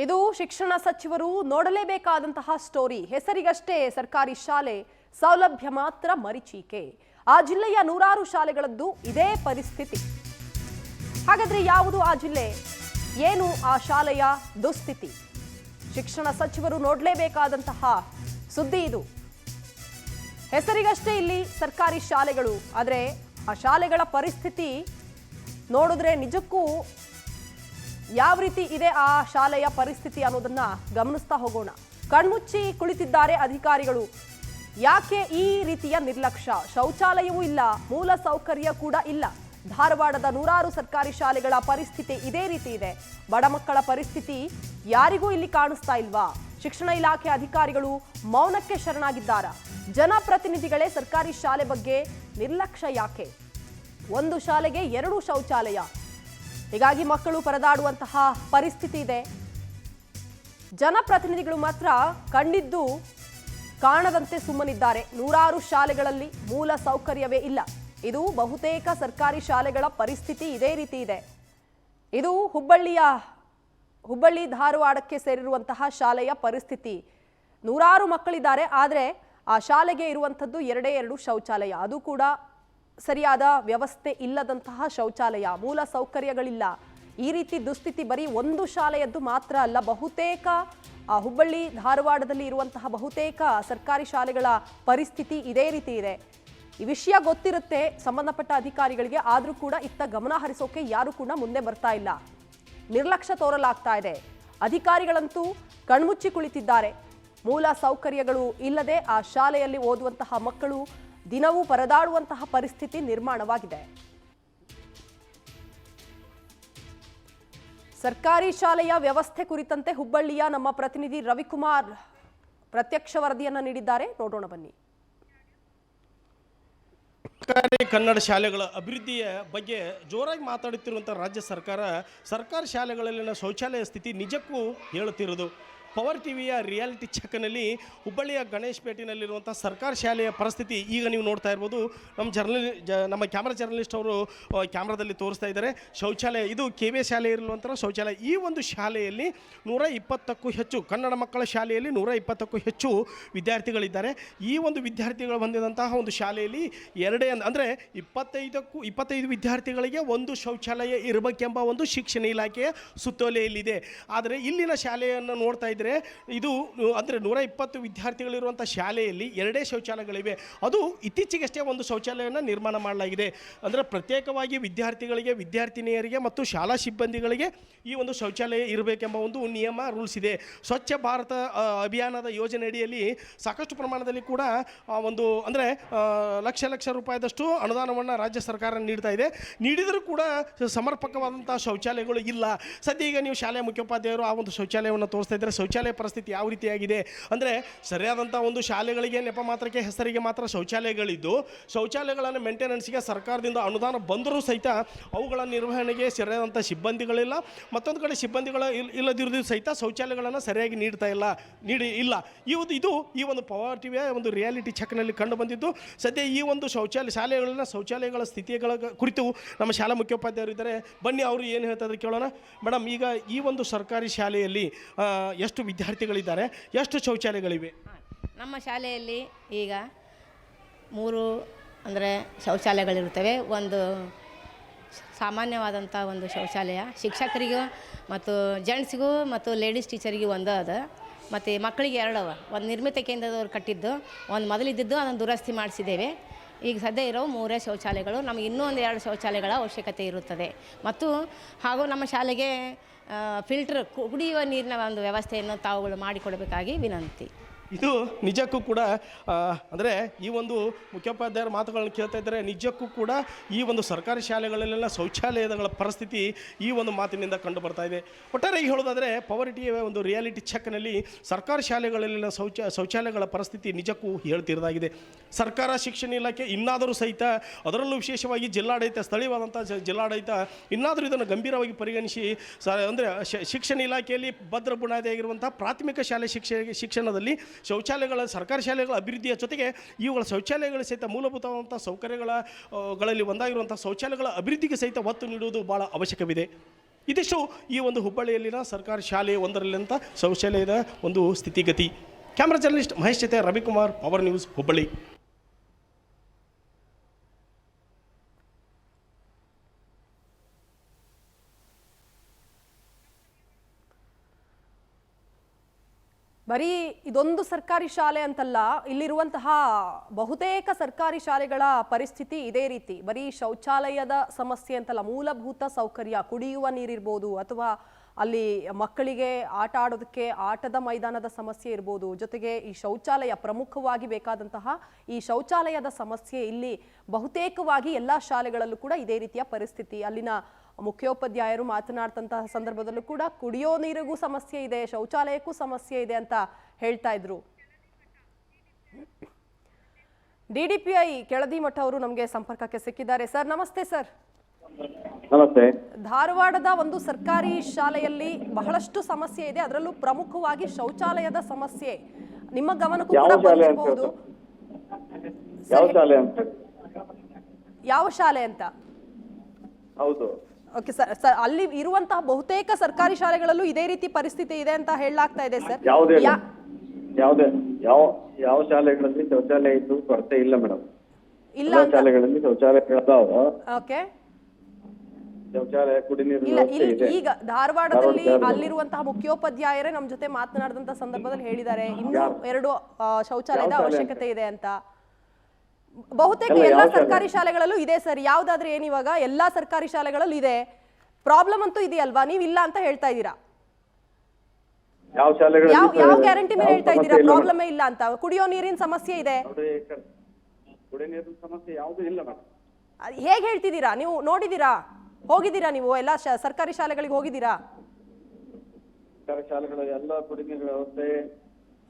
ಇದು ಶಿಕ್ಷಣ ಸಚಿವರು ನೋಡಲೇಬೇಕಾದಂತಹ ಸ್ಟೋರಿ. ಹೆಸರಿಗಷ್ಟೇ ಸರ್ಕಾರಿ ಶಾಲೆ, ಸೌಲಭ್ಯ ಮಾತ್ರ ಮರೀಚಿಕೆ. ಆ ಜಿಲ್ಲೆಯ ನೂರಾರು ಶಾಲೆಗಳದ್ದು ಇದೇ ಪರಿಸ್ಥಿತಿ. ಹಾಗಾದ್ರೆ ಯಾವುದು ಆ ಜಿಲ್ಲೆ? ಏನು ಆ ಶಾಲೆಯ ದುಸ್ಥಿತಿ? ಶಿಕ್ಷಣ ಸಚಿವರು ನೋಡಲೇಬೇಕಾದಂತಹ ಸುದ್ದಿ ಇದು. ಹೆಸರಿಗಷ್ಟೇ ಇಲ್ಲಿ ಸರ್ಕಾರಿ ಶಾಲೆಗಳು, ಆದರೆ ಆ ಶಾಲೆಗಳ ಪರಿಸ್ಥಿತಿ ನೋಡಿದ್ರೆ ನಿಜಕ್ಕೂ ಯಾವ ರೀತಿ ಇದೆ ಆ ಶಾಲೆಯ ಪರಿಸ್ಥಿತಿ ಅನ್ನೋದನ್ನ ಗಮನಿಸ್ತಾ ಹೋಗೋಣ. ಕಣ್ಮುಚ್ಚಿ ಕುಳಿತಿದ್ದಾರೆ ಅಧಿಕಾರಿಗಳು. ಯಾಕೆ ಈ ರೀತಿಯ ನಿರ್ಲಕ್ಷ್ಯ? ಶೌಚಾಲಯವೂ ಇಲ್ಲ, ಮೂಲ ಸೌಕರ್ಯ ಕೂಡ ಇಲ್ಲ. ಧಾರವಾಡದ ನೂರಾರು ಸರ್ಕಾರಿ ಶಾಲೆಗಳ ಪರಿಸ್ಥಿತಿ ಇದೇ ರೀತಿ ಇದೆ. ಬಡ ಮಕ್ಕಳ ಪರಿಸ್ಥಿತಿ ಯಾರಿಗೂ ಇಲ್ಲಿ ಕಾಣಿಸ್ತಾ ಇಲ್ವಾ? ಶಿಕ್ಷಣ ಇಲಾಖೆ ಅಧಿಕಾರಿಗಳು ಮೌನಕ್ಕೆ ಶರಣಾಗಿದ್ದಾರಾ? ಜನಪ್ರತಿನಿಧಿಗಳೇ ಸರ್ಕಾರಿ ಶಾಲೆ ಬಗ್ಗೆ ನಿರ್ಲಕ್ಷ್ಯ ಯಾಕೆ? ಒಂದು ಶಾಲೆಗೆ 2 ಶೌಚಾಲಯ, ಹೀಗಾಗಿ ಮಕ್ಕಳು ಪರದಾಡುವಂತಹ ಪರಿಸ್ಥಿತಿ ಇದೆ. ಜನಪ್ರತಿನಿಧಿಗಳು ಮಾತ್ರ ಕಂಡಿದ್ದು ಕಾಣದಂತೆ ಸುಮ್ಮನಿದ್ದಾರೆ. ನೂರಾರು ಶಾಲೆಗಳಲ್ಲಿ ಮೂಲ ಸೌಕರ್ಯವೇ ಇಲ್ಲ. ಇದು ಬಹುತೇಕ ಸರ್ಕಾರಿ ಶಾಲೆಗಳ ಪರಿಸ್ಥಿತಿ ಇದೇ ರೀತಿ ಇದೆ. ಇದು ಹುಬ್ಬಳ್ಳಿ ಧಾರವಾಡಕ್ಕೆ ಸೇರಿರುವಂತಹ ಶಾಲೆಯ ಪರಿಸ್ಥಿತಿ. ನೂರಾರು ಮಕ್ಕಳಿದ್ದಾರೆ, ಆದರೆ ಆ ಶಾಲೆಗೆ ಇರುವಂಥದ್ದು 2 ಶೌಚಾಲಯ, ಅದು ಕೂಡ ಸರಿಯಾದ ವ್ಯವಸ್ಥೆ ಇಲ್ಲದಂತಹ ಶೌಚಾಲಯ, ಮೂಲ ಸೌಕರ್ಯಗಳಿಲ್ಲ. ಈ ರೀತಿ ದುಸ್ಥಿತಿ ಬರೀ ಒಂದು ಶಾಲೆಯದ್ದು ಮಾತ್ರ ಅಲ್ಲ, ಬಹುತೇಕ ಹುಬ್ಬಳ್ಳಿ ಧಾರವಾಡದಲ್ಲಿ ಇರುವಂತಹ ಬಹುತೇಕ ಸರ್ಕಾರಿ ಶಾಲೆಗಳ ಪರಿಸ್ಥಿತಿ ಇದೇ ರೀತಿ ಇದೆ. ಈ ವಿಷಯ ಗೊತ್ತಿರುತ್ತೆ ಸಂಬಂಧಪಟ್ಟ ಅಧಿಕಾರಿಗಳಿಗೆ, ಆದರೂ ಕೂಡ ಇತ್ತ ಗಮನ ಹರಿಸೋಕೆ ಯಾರು ಕೂಡ ಮುಂದೆ ಬರ್ತಾ ಇಲ್ಲ. ನಿರ್ಲಕ್ಷ್ಯ ತೋರಲಾಗ್ತಾ ಇದೆ. ಅಧಿಕಾರಿಗಳಂತೂ ಕಣ್ಮುಚ್ಚಿ ಕುಳಿತಿದ್ದಾರೆ. ಮೂಲ ಸೌಕರ್ಯಗಳು ಇಲ್ಲದೆ ಆ ಶಾಲೆಯಲ್ಲಿ ಓದುವಂತಹ ಮಕ್ಕಳು ದಿನವೂ ಪರದಾಡುವಂತಹ ಪರಿಸ್ಥಿತಿ ನಿರ್ಮಾಣವಾಗಿದೆ. ಸರ್ಕಾರಿ ಶಾಲೆಯ ವ್ಯವಸ್ಥೆ ಕುರಿತಂತೆ ಹುಬ್ಬಳ್ಳಿಯ ನಮ್ಮ ಪ್ರತಿನಿಧಿ ರವಿಕುಮಾರ್ ಪ್ರತ್ಯಕ್ಷ ವರದಿಯನ್ನ ನೀಡಿದ್ದಾರೆ, ನೋಡೋಣ ಬನ್ನಿ. ಸರ್ಕಾರಿ ಕನ್ನಡ ಶಾಲೆಗಳ ಅಭಿವೃದ್ಧಿಯ ಬಗ್ಗೆ ಜೋರಾಗಿ ಮಾತಾಡುತ್ತಿರುವಂಥ ರಾಜ್ಯ ಸರ್ಕಾರ ಸರ್ಕಾರಿ ಶಾಲೆಗಳಲ್ಲಿನ ಶೌಚಾಲಯ ಸ್ಥಿತಿ ನಿಜಕ್ಕೂ ಹೇಳುತ್ತಿರುವುದು. ಪವರ್ ಟಿವಿಯ ರಿಯಾಲಿಟಿ ಚೆಕ್ನಲ್ಲಿ ಹುಬ್ಬಳ್ಳಿಯ ಗಣೇಶ್ ಪೇಟೆನಲ್ಲಿರುವಂಥ ಸರ್ಕಾರಿ ಶಾಲೆಯ ಪರಿಸ್ಥಿತಿ ಈಗ ನೀವು ನೋಡ್ತಾ ಇರ್ಬೋದು. ನಮ್ಮ ಕ್ಯಾಮ್ರಾ ಜರ್ನಲಿಸ್ಟ್ ಅವರು ಕ್ಯಾಮ್ರಾದಲ್ಲಿ ತೋರಿಸ್ತಾ ಇದ್ದಾರೆ. ಶೌಚಾಲಯ ಇದು KV ಶಾಲೆ ಇರುವಂಥ ಶೌಚಾಲಯ. ಈ ಒಂದು ಶಾಲೆಯಲ್ಲಿ 120ಕ್ಕೂ ಹೆಚ್ಚು ಕನ್ನಡ ಮಕ್ಕಳ ಶಾಲೆಯಲ್ಲಿ 120ಕ್ಕೂ ಹೆಚ್ಚು ವಿದ್ಯಾರ್ಥಿಗಳಿದ್ದಾರೆ. ಈ ಒಂದು ವಿದ್ಯಾರ್ಥಿಗಳು ಬಂದಿದಂತಹ ಒಂದು ಶಾಲೆಯಲ್ಲಿ ಅಂದರೆ 25 ವಿದ್ಯಾರ್ಥಿಗಳಿಗೆ ಒಂದು ಶೌಚಾಲಯ ಇರಬೇಕೆಂಬ ಒಂದು ಶಿಕ್ಷಣ ಇಲಾಖೆಯ ಸುತ್ತೋಲೆಯಲ್ಲಿದೆ. ಆದರೆ ಇಲ್ಲಿನ ಶಾಲೆಯನ್ನು ನೋಡ್ತಾ ಇದ್ದರೆ ಇದು ಅಂದರೆ 120 ವಿದ್ಯಾರ್ಥಿಗಳಿರುವಂಥ ಶಾಲೆಯಲ್ಲಿ 2 ಶೌಚಾಲಯಗಳಿವೆ. ಅದು ಇತ್ತೀಚೆಗಷ್ಟೇ ಒಂದು ಶೌಚಾಲಯವನ್ನು ನಿರ್ಮಾಣ ಮಾಡಲಾಗಿದೆ. ಅಂದರೆ ಪ್ರತ್ಯೇಕವಾಗಿ ವಿದ್ಯಾರ್ಥಿಗಳಿಗೆ, ವಿದ್ಯಾರ್ಥಿನಿಯರಿಗೆ ಮತ್ತು ಶಾಲಾ ಸಿಬ್ಬಂದಿಗಳಿಗೆ ಈ ಒಂದು ಶೌಚಾಲಯ ಇರಬೇಕೆಂಬ ಒಂದು ನಿಯಮ, ರೂಲ್ಸ್ ಇದೆ. ಸ್ವಚ್ಛ ಭಾರತ ಅಭಿಯಾನದ ಯೋಜನೆ ಅಡಿಯಲ್ಲಿ ಸಾಕಷ್ಟು ಪ್ರಮಾಣದಲ್ಲಿ ಕೂಡ ಒಂದು ಅಂದರೆ ಲಕ್ಷ ರೂಪಾಯಿದಷ್ಟು ಅನುದಾನವನ್ನು ರಾಜ್ಯ ಸರ್ಕಾರ ನೀಡ್ತಾ ಇದೆ. ನೀಡಿದರೂ ಕೂಡ ಸಮರ್ಪಕವಾದಂಥ ಶೌಚಾಲಯಗಳು ಇಲ್ಲ. ಸದ್ಯ ಈಗ ನೀವು ಶಾಲೆಯ ಮುಖ್ಯೋಪಾಧ್ಯಾಯರು ಆ ಒಂದು ಶೌಚಾಲಯವನ್ನು ತೋರಿಸ್ತಾ ಇದ್ದಾರೆ. ಶೌಚಾಲಯ ಪರಿಸ್ಥಿತಿ ಯಾವ ರೀತಿಯಾಗಿದೆ ಅಂದರೆ ಸರಿಯಾದಂಥ ಒಂದು ಶಾಲೆಗಳಿಗೆ ನೆಪ ಮಾತ್ರಕ್ಕೆ ಹೆಸರಿಗೆ ಮಾತ್ರ ಶೌಚಾಲಯಗಳಿದ್ದು, ಶೌಚಾಲಯಗಳನ್ನು ಮೇಂಟೆನೆನ್ಸ್ಗೆ ಸರ್ಕಾರದಿಂದ ಅನುದಾನ ಬಂದರೂ ಸಹಿತ ಅವುಗಳ ನಿರ್ವಹಣೆಗೆ ಸರಿಯಾದಂಥ ಸಿಬ್ಬಂದಿಗಳಿಲ್ಲ. ಮತ್ತೊಂದು ಕಡೆ ಸಿಬ್ಬಂದಿಗಳು ಇಲ್ಲದಿರೋದು ಸಹಿತ ಶೌಚಾಲಯಗಳನ್ನು ಸರಿಯಾಗಿ ಇಲ್ಲ. ಇದು ಈ ಒಂದು ಪವರ್ ಟಿವಿಯ ಒಂದು ರಿಯಾಲಿಟಿ ಚೆಕ್ನಲ್ಲಿ ಕಂಡು ಬಂದಿದ್ದು. ಸದ್ಯ ಈ ಒಂದು ಶೌಚಾಲಯಗಳ ಸ್ಥಿತಿಗಳ ಕುರಿತು ನಮ್ಮ ಶಾಲಾ ಮುಖ್ಯೋಪಾಧ್ಯಾಯರು ಇದ್ದಾರೆ. ಬನ್ನಿ, ಅವರು ಏನು ಹೇಳ್ತಾರೆ ಕೇಳೋಣ. ಮೇಡಮ್, ಈಗ ಈ ಒಂದು ಸರ್ಕಾರಿ ಶಾಲೆಯಲ್ಲಿ ಎಷ್ಟು ವಿದ್ಯಾರ್ಥಿಗಳಿದ್ದಾರೆ, ಎಷ್ಟು ಶೌಚಾಲಯಗಳಿವೆ? ನಮ್ಮ ಶಾಲೆಯಲ್ಲಿ ಈಗ 3 ಅಂದರೆ ಶೌಚಾಲಯಗಳಿರುತ್ತವೆ. ಒಂದು ಸಾಮಾನ್ಯವಾದಂಥ ಒಂದು ಶೌಚಾಲಯ ಶಿಕ್ಷಕರಿಗೂ ಮತ್ತು ಜೆಂಟ್ಸಿಗೂ ಮತ್ತು ಲೇಡೀಸ್ ಟೀಚರಿಗೂ ಒಂದು ಅದ, ಮತ್ತು ಮಕ್ಕಳಿಗೆ 2 ಅವ. ಒಂದು ನಿರ್ಮಿತ ಕೇಂದ್ರದವ್ರು ಕಟ್ಟಿದ್ದು, ಒಂದು ಮೊದಲಿದ್ದು ಅದನ್ನು ದುರಸ್ತಿ ಮಾಡಿಸಿದ್ದೇವೆ. ಈಗ ಸದ್ಯ ಇರೋ 3 ಶೌಚಾಲಯಗಳು. ನಮಗೆ ಇನ್ನೂ ಒಂದು 2 ಶೌಚಾಲಯಗಳ ಅವಶ್ಯಕತೆ ಇರುತ್ತದೆ. ಮತ್ತು ಹಾಗೂ ನಮ್ಮ ಶಾಲೆಗೆ ಫಿಲ್ಟರ್, ಕುಡಿಯುವ ನೀರಿನ ಒಂದು ವ್ಯವಸ್ಥೆಯನ್ನು ತಾವುಗಳು ಮಾಡಿಕೊಡಬೇಕಾಗಿ ವಿನಂತಿ. ಇದು ನಿಜಕ್ಕೂ ಕೂಡ ಅಂದರೆ ಈ ಒಂದು ಮುಖ್ಯೋಪಾಧ್ಯಾಯರ ಮಾತುಗಳನ್ನು ಕೇಳ್ತಾ ಇದ್ದರೆ ನಿಜಕ್ಕೂ ಕೂಡ ಈ ಒಂದು ಸರ್ಕಾರಿ ಶಾಲೆಗಳಲ್ಲೆಲ್ಲ ಶೌಚಾಲಯಗಳ ಪರಿಸ್ಥಿತಿ ಈ ಒಂದು ಮಾತಿನಿಂದ ಕಂಡು ಬರ್ತಾ ಇದೆ. ಒಟ್ಟಾರೆಯಾಗಿ ಹೇಳೋದಾದರೆ ಪವರ್ ಟಿವಿಯ ಒಂದು ರಿಯಾಲಿಟಿ ಚೆಕ್ನಲ್ಲಿ ಸರ್ಕಾರಿ ಶಾಲೆಗಳಲ್ಲಿನ ಶೌಚಾಲಯಗಳ ಪರಿಸ್ಥಿತಿ ನಿಜಕ್ಕೂ ಹೇಳ್ತಿರೋದಾಗಿದೆ. ಸರ್ಕಾರ, ಶಿಕ್ಷಣ ಇಲಾಖೆ ಇನ್ನಾದರೂ ಸಹಿತ, ಅದರಲ್ಲೂ ವಿಶೇಷವಾಗಿ ಜಿಲ್ಲಾಡಳಿತ, ಸ್ಥಳೀಯವಾದಂಥ ಜಿಲ್ಲಾಡಳಿತ ಇನ್ನಾದರೂ ಇದನ್ನು ಗಂಭೀರವಾಗಿ ಪರಿಗಣಿಸಿ ಅಂದರೆ ಶಿಕ್ಷಣ ಇಲಾಖೆಯಲ್ಲಿ ಭದ್ರ ಬುನಾದಿಯಾಗಿರುವಂಥ ಪ್ರಾಥಮಿಕ ಶಾಲೆ ಶಿಕ್ಷಣದಲ್ಲಿ ಸರ್ಕಾರಿ ಶಾಲೆಗಳ ಅಭಿವೃದ್ಧಿಯ ಜೊತೆಗೆ ಇವುಗಳ ಶೌಚಾಲಯಗಳ ಸಹಿತ ಮೂಲಭೂತವಾದಂಥ ಸೌಕರ್ಯಗಳಲ್ಲಿ ಒಂದಾಗಿರುವಂಥ ಶೌಚಾಲಯಗಳ ಅಭಿವೃದ್ಧಿಗೆ ಸಹಿತ ಒತ್ತು ನೀಡುವುದು ಭಾಳ ಅವಶ್ಯಕವಿದೆ. ಇದಿಷ್ಟು ಈ ಒಂದು ಹುಬ್ಬಳ್ಳಿಯಲ್ಲಿನ ಸರ್ಕಾರಿ ಶಾಲೆ ಒಂದರಲ್ಲಿಂತ ಶೌಚಾಲಯದ ಒಂದು ಸ್ಥಿತಿಗತಿ. ಕ್ಯಾಮ್ರಾ ಜರ್ನಲಿಸ್ಟ್ ಮಹೇಶ್ ಜೊತೆ ರವಿಕುಮಾರ್, ಪವರ್ ನ್ಯೂಸ್, ಹುಬ್ಬಳ್ಳಿ. ಬರೀ ಇದೊಂದು ಸರ್ಕಾರಿ ಶಾಲೆ ಅಂತಲ್ಲ, ಇಲ್ಲಿರುವಂತಹ ಬಹುತೇಕ ಸರ್ಕಾರಿ ಶಾಲೆಗಳ ಪರಿಸ್ಥಿತಿ ಇದೇ ರೀತಿ. ಬರೀ ಶೌಚಾಲಯದ ಸಮಸ್ಯೆ ಅಂತಲ್ಲ, ಮೂಲಭೂತ ಸೌಕರ್ಯ, ಕುಡಿಯುವ ನೀರಿರ್ಬೋದು, ಅಥವಾ ಅಲ್ಲಿ ಮಕ್ಕಳಿಗೆ ಆಟ ಆಡೋದಕ್ಕೆ ಆಟದ ಮೈದಾನದ ಸಮಸ್ಯೆ ಇರ್ಬೋದು, ಜೊತೆಗೆ ಈ ಶೌಚಾಲಯ ಪ್ರಮುಖವಾಗಿ ಬೇಕಾದಂತಹ ಈ ಶೌಚಾಲಯದ ಸಮಸ್ಯೆ ಇಲ್ಲಿ ಬಹುತೇಕವಾಗಿ ಎಲ್ಲ ಶಾಲೆಗಳಲ್ಲೂ ಕೂಡ ಇದೇ ರೀತಿಯ ಪರಿಸ್ಥಿತಿ. ಅಲ್ಲಿನ ಮುಖ್ಯೋಪಾಧ್ಯಾಯರು ಮಾತನಾಡ್ತಂತಹ ಸಂದರ್ಭದಲ್ಲೂ ಕೂಡ ಕುಡಿಯೋ ನೀರಿಗೂ ಸಮಸ್ಯೆ ಇದೆ, ಶೌಚಾಲಯಕ್ಕೂ ಸಮಸ್ಯೆ ಇದೆ ಅಂತ ಹೇಳ್ತಾ ಇದ್ರು. DDPI ಕೆಳದಿಮಠ ಅವರು ನಮಗೆ ಸಂಪರ್ಕಕ್ಕೆ ಸಿಕ್ಕಿದ್ದಾರೆ. ಸರ್ ನಮಸ್ತೆ. ಸರ್ ನಮಸ್ತೆ. ಧಾರವಾಡದ ಒಂದು ಸರ್ಕಾರಿ ಶಾಲೆಯಲ್ಲಿ ಬಹಳಷ್ಟು ಸಮಸ್ಯೆ ಇದೆ, ಅದರಲ್ಲೂ ಪ್ರಮುಖವಾಗಿ ಶೌಚಾಲಯದ ಸಮಸ್ಯೆ ನಿಮ್ಮ ಗಮನಕ್ಕೂ ಕೂಡ ಬಂದಿರಬಹುದು. ಯಾವ ಶಾಲೆ ಅಂತ? ಹೌದು. Okay sir. ಸರ್ ಅಲ್ಲಿ ಇರುವಂತಹ ಬಹುತೇಕ ಸರ್ಕಾರಿ ಶಾಲೆಗಳಲ್ಲೂ ಇದೇ ರೀತಿ ಪರಿಸ್ಥಿತಿ ಇದೆ ಅಂತ ಹೇಳಲಾಗ್ತಾ ಇದೆ ಸರ್. ಯಾವ ಶಾಲೆಗಳಲ್ಲಿ ಶೌಚಾಲಯ ಇದ್ದು ಕೊರತೆ ಇಲ್ಲ ಮೇಡಮ್. ಇಲ್ಲ ಶಾಲೆಗಳಲ್ಲಿ ಶೌಚಾಲಯಗಳದಾವ. ಓಕೆ. ಶೌಚಾಲಯ ಕುಡಿ ನೀರು ಈಗ ಧಾರವಾಡದಲ್ಲಿ ಅಲ್ಲಿರುವಂತಹ ಮುಖ್ಯೋಪಾಧ್ಯಾಯರೇ ನಮ್ಮ ಜೊತೆ ಮಾತನಾಡಿದಂತ ಸಂದರ್ಭದಲ್ಲಿ ಹೇಳಿದ್ದಾರೆ ಇನ್ನೂ 2 ಶೌಚಾಲಯದ ಅವಶ್ಯಕತೆ ಇದೆ ಅಂತ. ಬಹುತೇಕ ಎಲ್ಲಾ ಸರ್ಕಾರಿ ಶಾಲೆಗಳಲ್ಲೂ ಇದೆ ಸರ್. ಯಾವ್ದಾದ್ರೆ ಏನಿವಾಗ ಎಲ್ಲಾ ಸರ್ಕಾರಿ ಶಾಲೆಗಳಲ್ಲೂ ಇದೆ. ಪ್ರಾಬ್ಲಮ್ ಅಂತೂ ಇದೆಯಲ್ವಾ? ನೀವು ಇಲ್ಲ ಅಂತ ಹೇಳ್ತಾ ಇದ್ದೀರಾ. ಯಾವ ಗ್ಯಾರಂಟಿ ಮೇಲೆ ಹೇಳ್ತಾ ಇದ್ದೀರಾ ಪ್ರಾಬ್ಲಮ್ ಇಲ್ಲ ಅಂತ? ಕುಡಿಯೋ ನೀರಿನ ಸಮಸ್ಯೆ ಇದೆ. ಕುಡಿಯೋ ನೀರಿನ ಸಮಸ್ಯೆ ಯಾವುದು ಇಲ್ಲ ಮೇಡಮ್. ಹೇಗೆ ಹೇಳ್ತಿದ್ದೀರಾ? ನೀವು ನೋಡಿದೀರಾ, ಹೋಗಿದ್ದೀರಾ, ನೀವು ಎಲ್ಲ ಸರ್ಕಾರಿ ಶಾಲೆಗಳಿಗೆ ಹೋಗಿದ್ದೀರಾ? ಸರ್ಕಾರಿ ಶಾಲೆಗಳು ಎಲ್ಲ ಕುಡಿ ನೀರಿನ ವ್ಯವಸ್ಥೆ,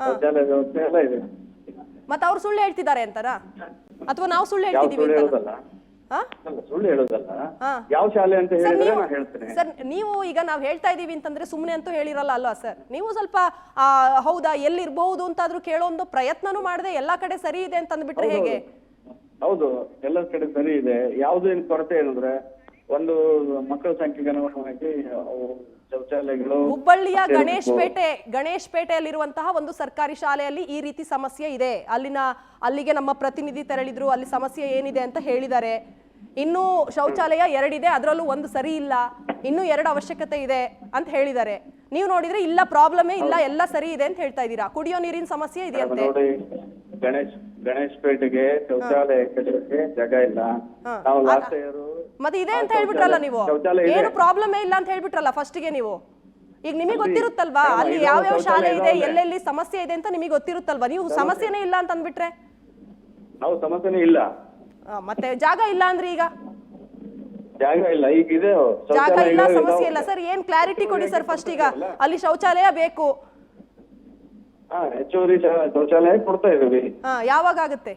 ಶೌಚಾಲಯ ವ್ಯವಸ್ಥೆ ಎಲ್ಲ ಇದೆ. ಮತ್ತೆ ಅವ್ರು ಸುಳ್ಳು ಹೇಳ್ತಿದ್ದಾರೆ ಅಂತಾರಾ, ಅಥವಾ ನಾವು ಸುಳ್ಳು ಹೇಳ್ತಿದೀವಿ? ಸುಳ್ಳು ಹೇಳೋದಲ್ಲ. ಯಾವ ಶಾಲೆ ಅಂತ ಹೇಳಿದ್ರೆ ನಾನು ಹೇಳ್ತೇನೆ ಸರ್. ನೀವು ಈಗ ನಾವು ಹೇಳ್ತಾ ಇದೀವಿ ಅಂತಂದ್ರೆ ಸುಮ್ಮನೆ ಅಂತೂ ಹೇಳಿರಲ್ಲ ಅಲ್ವಾ ಸರ್? ನೀವು ಸ್ವಲ್ಪ ಹೌದಾ ಎಲ್ಲಿರ್ಬಹುದು ಅಂತಾದ್ರೂ ಕೇಳೋ ಒಂದು ಪ್ರಯತ್ನನೂ ಮಾಡದೆ ಎಲ್ಲಾ ಕಡೆ ಸರಿ ಇದೆ ಅಂತ ಅಂದ್ಬಿಟ್ರೆ ಹೇಗೆ? ಹೌದು, ಎಲ್ಲ ಕಡೆ ಸರಿ ಇದೆ. ಯಾವ್ದು ಏನ್ ಕೊರತೆ ಏನಂದ್ರೆ ಒಂದು ಮಕ್ಕಳ ಸಂಖ್ಯೆಗೆ ಅನುಗುಣವಾಗಿ ಶೌಚಾಲಯಗಳು. ಹುಬ್ಬಳ್ಳಿಯ ಗಣೇಶ್ ಪೇಟೆಯಲ್ಲಿರುವಂತಹ ಒಂದು ಸರ್ಕಾರಿ ಶಾಲೆಯಲ್ಲಿ ಈ ರೀತಿ ಸಮಸ್ಯೆ ಇದೆ. ಅಲ್ಲಿಗೆ ನಮ್ಮ ಪ್ರತಿನಿಧಿ ತೆರಳಿದ್ರು, ಅಲ್ಲಿ ಸಮಸ್ಯೆ ಏನಿದೆ ಅಂತ ಹೇಳಿದ್ದಾರೆ. ಇನ್ನೂ ಶೌಚಾಲಯ 2 ಇದೆ, ಅದರಲ್ಲೂ 1 ಸರಿ ಇಲ್ಲ, ಇನ್ನೂ 2 ಅವಶ್ಯಕತೆ ಇದೆ ಅಂತ ಹೇಳಿದ್ದಾರೆ. ನೀವು ನೋಡಿದ್ರೆ ಇಲ್ಲ, ಪ್ರಾಬ್ಲಮೇ ಇಲ್ಲ, ಎಲ್ಲ ಸರಿ ಇದೆ ಅಂತ ಹೇಳ್ತಾ ಇದ್ದೀರಾ. ಕುಡಿಯೋ ನೀರಿನ ಸಮಸ್ಯೆ ಇದೆಯಂತೆ. ನೋಡಿ, ಗಣೇಶ್ ಪೇಟೆಗೆ ಶೌಚಾಲಯ ಕಟ್ಟಕ್ಕೆ ಜಾಗ ಇಲ್ಲ. ನಾವು ಲಾಸ್ಟ್ ಇಯರ್ ಮತ್ತೆ ಇದೆ ಅಂತ ಹೇಳ್ಬಿಟ್ರಲ್ಲ ನೀವು. ಏನು ಪ್ರಾಬ್ಲಮೇ ಇಲ್ಲ ಅಂತ ಹೇಳ್ಬಿಟ್ರಲ್ಲ ಫಸ್ಟ್ಗೆ ನೀವು. ಈಗ ನಿಮಗೆ ಗೊತ್ತಿರುತ್ತಲ್ವಾ ಅಲ್ಲಿ ಯಾವ ಶಾಲೆ ಇದೆ, ಎಲ್ಲೆಲ್ಲಿ ಸಮಸ್ಯೆ ಇದೆ ಅಂತ ನಿಮಗೆ ಗೊತ್ತಿರುತ್ತಲ್ವಾ? ನೀವು ಸಮಸ್ಯೆನೇ ಇಲ್ಲ ಅಂತ ಅಂದ್ಬಿಟ್ರೆ ನಾವು ಸಮಸ್ಯೆನೇ ಇಲ್ಲ. ಮತ್ತೆ ಜಾಗ ಇಲ್ಲ ಅಂದ್ರೆ ಈಗ ಜಾಗ ಇಲ್ಲ, ಈಗ ಇದೆ ಜಾಗ ಇಲ್ಲ, ಸಮಸ್ಯೆ ಇಲ್ಲ. ಸರ್ ಏನ್ ಕ್ಲಾರಿಟಿ ಕೊಡಿ ಸರ್ ಫಸ್ಟ್. ಈಗ ಅಲ್ಲಿ ಶೌಚಾಲಯ ಬೇಕು. ಹೆಚ್ಚುವರಿ ಶೌಚಾಲಯ ಕೊಡ್ತಾ ಇದೀವಿ. ಯಾವಾಗ ಆಗುತ್ತೆ?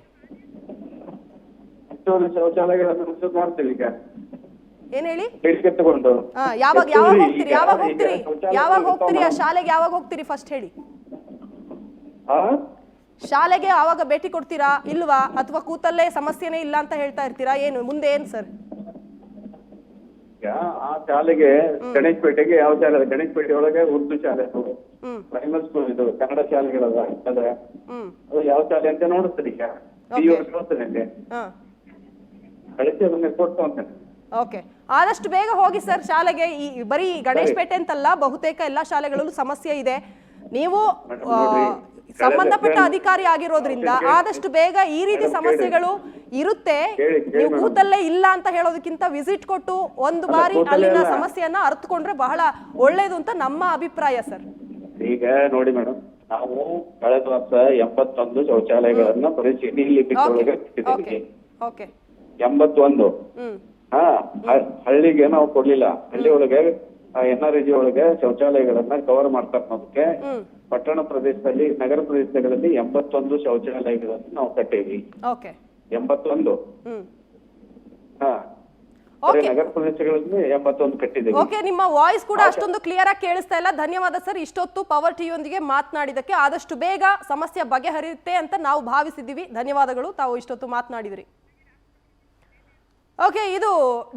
ಹೆಚ್ಚುವರಿ ಶೌಚಾಲಯಗಳನ್ನು ಮಾಡ್ತೀವಿ ಈಗ. ಏನ್ ಹೇಳಿ? ತಗೊಂಡು ಯಾವಾಗ ಹೋಗ್ತೀರಿ ಆ ಶಾಲೆಗೆ? ಯಾವಾಗ ಹೋಗ್ತೀರಿ ಫಸ್ಟ್ ಹೇಳಿ. ಶಾಲೆಗೆ ಯಾವಾಗ ಭೇಟಿ ಕೊಡ್ತೀರಾ ಇಲ್ವಾ? ಅಥವಾ ಕೂತಲ್ಲೇ ಸಮಸ್ಯೆನೇ ಇಲ್ಲ ಅಂತ ಹೇಳ್ತಾ ಇರ್ತೀರಾ? ಏನು ಮುಂದೆ ಏನ್ ಸರ್? ಆ ಶಾಲೆಗೆ ಗಣೇಶ್ ಪೇಟೆಗೆ ಯಾವ ಶಾಲೆ? ಗಣೇಶ್ ಪೇಟೆ ಒಳಗೆ ಉರ್ದು ಶಾಲೆ, ಪ್ರೈಮರಿ ಸ್ಕೂಲ್, ಇದು ಕನ್ನಡ ಶಾಲೆಗಳದ. ಅದು ಯಾವ ಶಾಲೆ ಅಂತ ನೋಡುತ್ತೀರಿ ಈಗ. ಕೊಟ್ಟು ಅಂತ. ಓಕೆ, ಆದಷ್ಟು ಬೇಗ ಹೋಗಿ ಸರ್ ಶಾಲೆಗೆ. ಬರೀ ಗಣೇಶ್ ಪೇಟೆ ಅಂತಲ್ಲ, ಬಹುತೇಕ ಎಲ್ಲಾ ಶಾಲೆಗಳಲ್ಲೂ ಸಮಸ್ಯೆ ಇದೆ. ನೀವು ಸಂಬಂಧಪಟ್ಟ ಅಧಿಕಾರಿ ಆಗಿರೋದ್ರಿಂದ ಆದಷ್ಟು ಬೇಗ ಈ ರೀತಿ ಸಮಸ್ಯೆಗಳು ಇರುತ್ತೆ. ನೀವು ಕೂತಲ್ಲೇ ಇಲ್ಲ ಅಂತ ಹೇಳೋದಕ್ಕಿಂತ ವಿಸಿಟ್ ಕೊಟ್ಟು ಒಂದು ಬಾರಿ ಅಲ್ಲಿನ ಸಮಸ್ಯೆಯನ್ನ ಅರ್ಥಕೊಂಡ್ರೆ ಬಹಳ ಒಳ್ಳೇದು ಅಂತ ನಮ್ಮ ಅಭಿಪ್ರಾಯ ಸರ್. ಈಗ ನೋಡಿ ಮೇಡಮ್, ನಾವು ಕಳೆದ ವರ್ಷ 81 ಶೌಚಾಲಯಗಳನ್ನ ಪರಿಶೀಲನೆ 81. ಹಳ್ಳಿಗೆ ನಾವು ಕೊಡ್ಲಿಲ್ಲ. ಹಳ್ಳಿ ಒಳಗೆ NREG ಒಳಗೆ ಶೌಚಾಲಯಗಳನ್ನ ಕವರ್ ಮಾಡ್ತಾ ಅನ್ನೋದಕ್ಕೆ ಪಟ್ಟಣ ಪ್ರದೇಶದಲ್ಲಿ, ನಗರ ಪ್ರದೇಶಗಳಲ್ಲಿ 81 ಶೌಚಾಲಯಗಳನ್ನು ನಾವು ಕಟ್ಟೇವಿ. 81. ನಗರ ಪ್ರದೇಶಗಳಲ್ಲಿ 81 ಕಟ್ಟಿದ್ದೀವಿ. ಓಕೆ, ನಿಮ್ಮ ವಾಯ್ಸ್ ಕೂಡ ಅಷ್ಟೊಂದು ಕ್ಲಿಯರ್ ಆಗಿ ಕೇಳಿಸ್ತಾ ಇಲ್ಲ. ಧನ್ಯವಾದ ಸರ್ ಇಷ್ಟೊತ್ತು ಪವರ್ ಟಿವಿ ಯೊಂದಿಗೆ ಮಾತನಾಡಿದಕ್ಕೆ. ಆದಷ್ಟು ಬೇಗ ಸಮಸ್ಯೆ ಬಗೆಹರಿಯುತ್ತೆ ಅಂತ ನಾವು ಭಾವಿಸಿದ್ದೀವಿ. ಧನ್ಯವಾದಗಳು, ತಾವು ಇಷ್ಟೊತ್ತು ಮಾತನಾಡಿದ್ರಿ. ಓಕೆ, ಇದು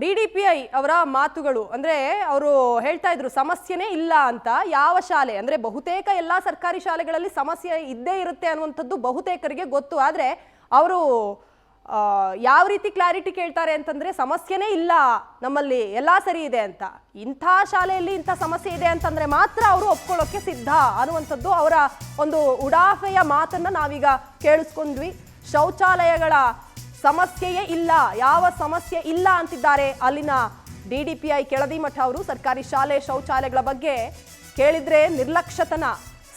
DDPI ಅವರ ಮಾತುಗಳು. ಅಂದ್ರೆ ಅವರು ಹೇಳ್ತಾ ಇದ್ರು ಸಮಸ್ಯೆನೇ ಇಲ್ಲ ಅಂತ. ಯಾವ ಶಾಲೆ ಅಂದ್ರೆ ಬಹುತೇಕ ಎಲ್ಲಾ ಸರ್ಕಾರಿ ಶಾಲೆಗಳಲ್ಲಿ ಸಮಸ್ಯೆ ಇದ್ದೇ ಇರುತ್ತೆ ಅನ್ನುವಂಥದ್ದು ಬಹುತೇಕರಿಗೆ ಗೊತ್ತು. ಆದ್ರೆ ಅವರು ಯಾವ ರೀತಿ ಕ್ಲಾರಿಟಿ ಕೇಳ್ತಾರೆ ಅಂತಂದ್ರೆ ಸಮಸ್ಯೆನೇ ಇಲ್ಲ ನಮ್ಮಲ್ಲಿ, ಎಲ್ಲಾ ಸರಿ ಇದೆ ಅಂತ. ಇಂಥ ಶಾಲೆಯಲ್ಲಿ ಇಂಥ ಸಮಸ್ಯೆ ಇದೆ ಅಂತಂದ್ರೆ ಮಾತ್ರ ಅವರು ಒಪ್ಕೊಳ್ಳೋಕೆ ಸಿದ್ಧ ಅನ್ನುವಂಥದ್ದು ಅವರ ಒಂದು ಉಡಾಫೆಯ ಮಾತನ್ನ ನಾವೀಗ ಕೇಳಿಸ್ಕೊಂಡ್ವಿ. ಶೌಚಾಲಯಗಳ ಸಮಸ್ಯೆಯೇ ಇಲ್ಲ, ಯಾವ ಸಮಸ್ಯೆ ಇಲ್ಲ ಅಂತಿದ್ದಾರೆ ಅಲ್ಲಿನ DDPI ಕೆಳದಿಮಠ ಅವರು. ಸರ್ಕಾರಿ ಶಾಲೆ ಶೌಚಾಲಯಗಳ ಬಗ್ಗೆ ಕೇಳಿದ್ರೆ ನಿರ್ಲಕ್ಷ್ಯತನ,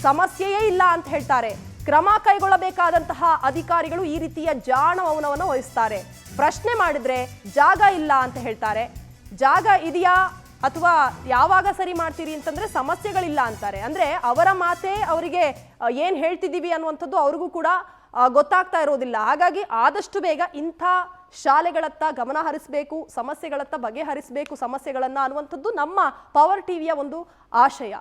ಸಮಸ್ಯೆಯೇ ಇಲ್ಲ ಅಂತ ಹೇಳ್ತಾರೆ. ಕ್ರಮ ಕೈಗೊಳ್ಳಬೇಕಾದಂತಹ ಅಧಿಕಾರಿಗಳು ಈ ರೀತಿಯ ಜಾಣ ಮೌನವನ್ನು ವಹಿಸ್ತಾರೆ. ಪ್ರಶ್ನೆ ಮಾಡಿದ್ರೆ ಜಾಗ ಇಲ್ಲ ಅಂತ ಹೇಳ್ತಾರೆ. ಜಾಗ ಇದೆಯಾ ಅಥವಾ ಯಾವಾಗ ಸರಿ ಮಾಡ್ತೀರಿ ಅಂತಂದ್ರೆ ಸಮಸ್ಯೆಗಳಿಲ್ಲ ಅಂತಾರೆ. ಅಂದ್ರೆ ಅವರ ಮಾತೇ ಅವರಿಗೆ ಏನ್ ಹೇಳ್ತಿದ್ದೀವಿ ಅನ್ನುವಂಥದ್ದು ಅವ್ರಿಗೂ ಕೂಡ ಗೊತ್ತಾಗ್ತಾ ಇರೋದಿಲ್ಲ. ಹಾಗಾಗಿ ಆದಷ್ಟು ಬೇಗ ಇಂಥ ಶಾಲೆಗಳತ್ತ ಗಮನ ಹರಿಸಬೇಕು, ಸಮಸ್ಯೆಗಳತ್ತ ಬಗೆಹರಿಸಬೇಕು ಸಮಸ್ಯೆಗಳನ್ನ ಅನ್ನುವಂಥದ್ದು ನಮ್ಮ ಪವರ್ ಟಿವಿಯ ಒಂದು ಆಶಯ.